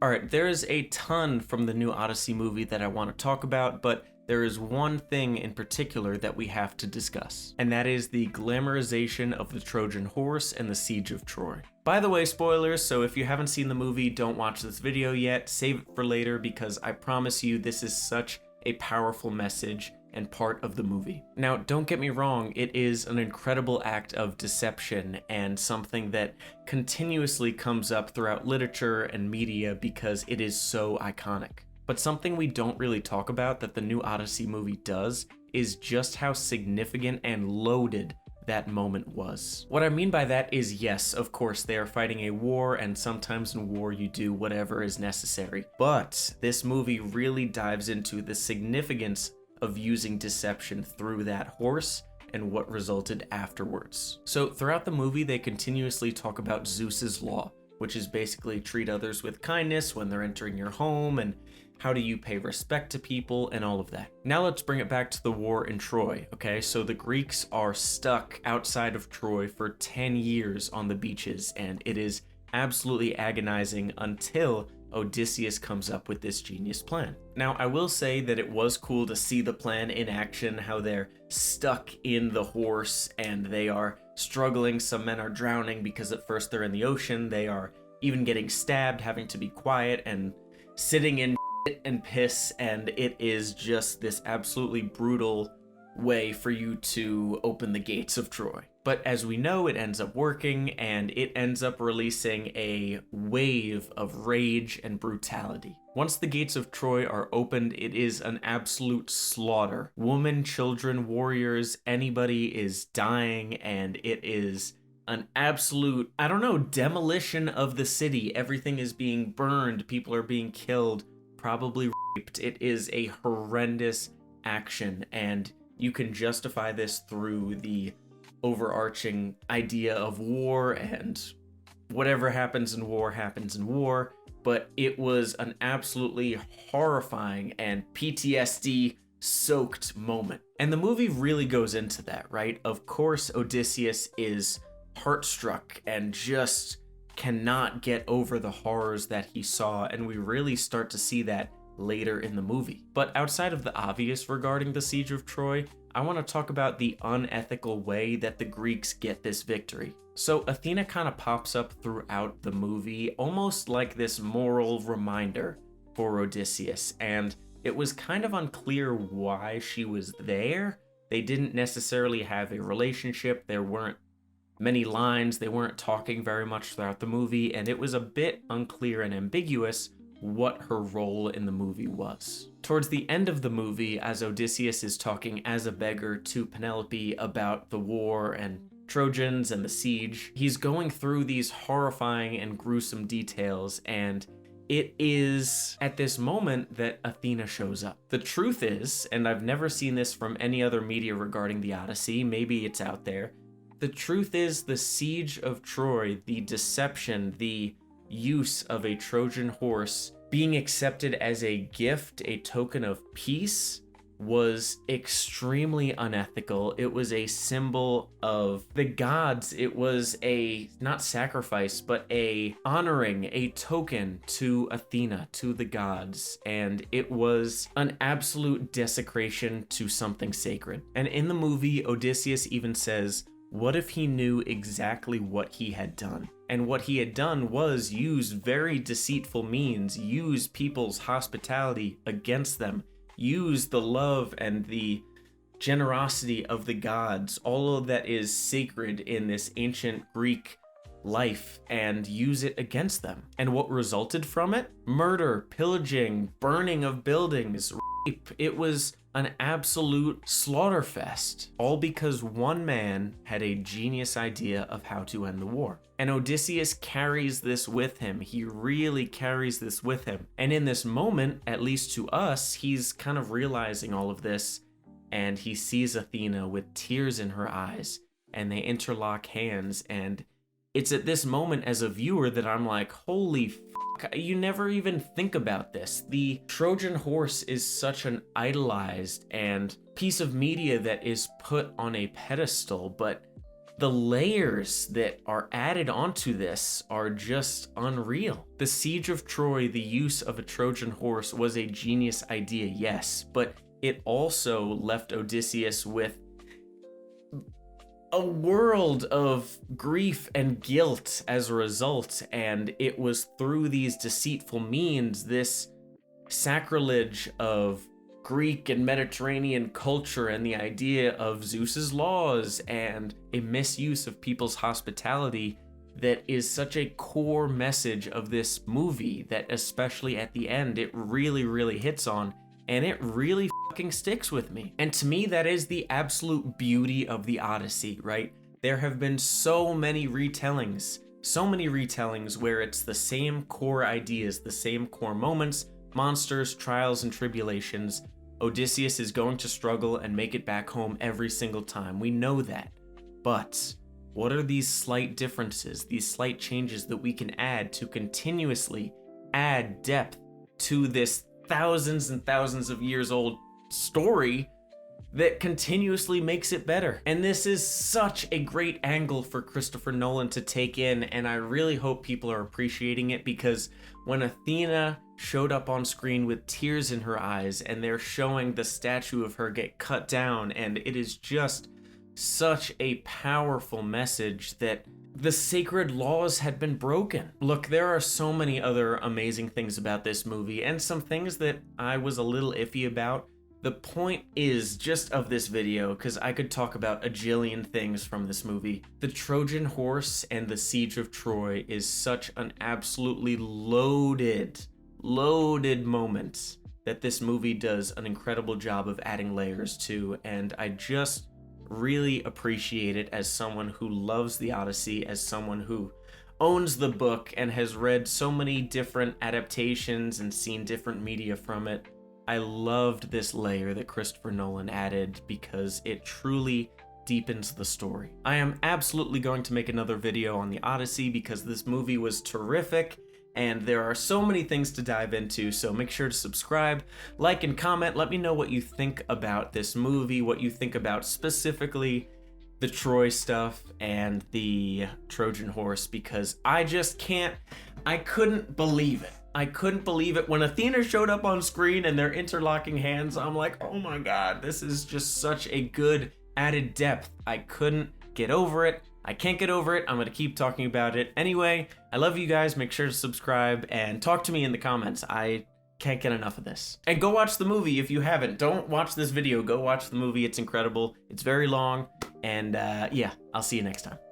Alright, there is a ton from the new Odyssey movie that I want to talk about, but there is one thing in particular that we have to discuss, and that is the glamorization of the Trojan Horse and the Siege of Troy. By the way, spoilers, so if you haven't seen the movie, don't watch this video yet, save it for later because I promise you this is such a powerful message and part of the movie. Now, don't get me wrong, it is an incredible act of deception and something that continuously comes up throughout literature and media because it is so iconic. But something we don't really talk about that the new Odyssey movie does is just how significant and loaded that moment was. What I mean by that is, yes, of course, they are fighting a war, and sometimes in war you do whatever is necessary. But this movie really dives into the significance of using deception through that horse and what resulted afterwards. So throughout the movie, they continuously talk about Zeus's Law, which is basically treat others with kindness when they're entering your home, and how do you pay respect to people, and all of that. Now let's bring it back to the war in Troy, okay? So the Greeks are stuck outside of Troy for 10 years on the beaches, and it is absolutely agonizing until Odysseus comes up with this genius plan. Now, I will say that it was cool to see the plan in action, how they're stuck in the horse and they are struggling. Some men are drowning because at first they're in the ocean. They are even getting stabbed, having to be quiet and sitting in and piss, and it is just this absolutely brutal way for you to open the gates of Troy. But as we know, it ends up working, and it ends up releasing a wave of rage and brutality. Once the gates of Troy are opened, it is an absolute slaughter. Women, children, warriors, anybody is dying, and it is an absolute, demolition of the city. Everything is being burned, people are being killed, probably raped. It is a horrendous action, and you can justify this through the overarching idea of war, and whatever happens in war happens in war, but it was an absolutely horrifying and PTSD soaked moment. And the movie really goes into that, right? Of course, Odysseus is heartstruck and just cannot get over the horrors that he saw, and we really start to see that later in the movie. But outside of the obvious regarding the Siege of Troy, I want to talk about the unethical way that the Greeks get this victory. So Athena kind of pops up throughout the movie, almost like this moral reminder for Odysseus, and it was kind of unclear why she was there. They didn't necessarily have a relationship, there weren't many lines, they weren't talking very much throughout the movie, and it was a bit unclear and ambiguous what her role in the movie was. Towards the end of the movie, as Odysseus is talking as a beggar to Penelope about the war and Trojans and the siege, he's going through these horrifying and gruesome details, and it is at this moment that Athena shows up. The truth is, and I've never seen this from any other media regarding the Odyssey, maybe it's out there, the truth is the Siege of Troy, the deception, the use of a Trojan horse being accepted as a gift, a token of peace, was extremely unethical. It was a symbol of the gods. It was a, not sacrifice, but a honoring, a token to Athena, to the gods. And it was an absolute desecration to something sacred. And in the movie, Odysseus even says, what if he knew exactly what he had done? And what he had done was use very deceitful means, use people's hospitality against them, use the love and the generosity of the gods, all of that is sacred in this ancient Greek life, and use it against them. And what resulted from it? Murder, pillaging, burning of buildings, rape. It was an absolute slaughterfest, all because one man had a genius idea of how to end the war. And Odysseus carries this with him. He really carries this with him. And in this moment, at least to us, he's kind of realizing all of this, and he sees Athena with tears in her eyes, and they interlock hands, and it's at this moment as a viewer that I'm like, holy fuck, you never even think about this. The Trojan horse is such an idolized and piece of media that is put on a pedestal, but The layers that are added onto this are just unreal. The Siege of Troy, the use of a Trojan horse, was a genius idea, yes, but it also left Odysseus with a world of grief and guilt as a result, and it was through these deceitful means, this sacrilege of Greek and Mediterranean culture and the idea of Zeus's laws and a misuse of people's hospitality, that is such a core message of this movie that, especially at the end, it really hits on, and it really fucking sticks with me. And to me, that is the absolute beauty of the Odyssey, right? There have been so many retellings where it's the same core ideas, the same core moments, monsters, trials, and tribulations. Odysseus is going to struggle and make it back home every single time. We know that. But what are these slight differences, these slight changes that we can add to continuously add depth to this thousands and thousands of years old story that continuously makes it better? And this is such a great angle for Christopher Nolan to take in, and I really hope people are appreciating it, because when Athena showed up on screen with tears in her eyes and they're showing the statue of her get cut down, and it is just such a powerful message that the sacred laws had been broken. Look, there are so many other amazing things about this movie, and some things that I was a little iffy about. The point is just of this video, because I could talk about a jillion things from this movie. The Trojan Horse and the Siege of Troy is such an absolutely loaded moment that this movie does an incredible job of adding layers to, and I just really appreciate it as someone who loves the Odyssey, as someone who owns the book and has read so many different adaptations and seen different media from it. I loved this layer that Christopher Nolan added because it truly deepens the story. I am absolutely going to make another video on the Odyssey because this movie was terrific and there are so many things to dive into, so make sure to subscribe, like, and comment. Let me know what you think about this movie, what you think about specifically the Troy stuff and the Trojan horse, because I couldn't believe it. I couldn't believe it when Athena showed up on screen and they're interlocking hands. I'm like, oh my god, this is just such a good added depth. I couldn't get over it. I can't get over it. I'm gonna keep talking about it. Anyway, I love you guys. Make sure to subscribe and talk to me in the comments. I can't get enough of this. And go watch the movie if you haven't. Don't watch this video. Go watch the movie. It's incredible. It's very long. And yeah, I'll see you next time.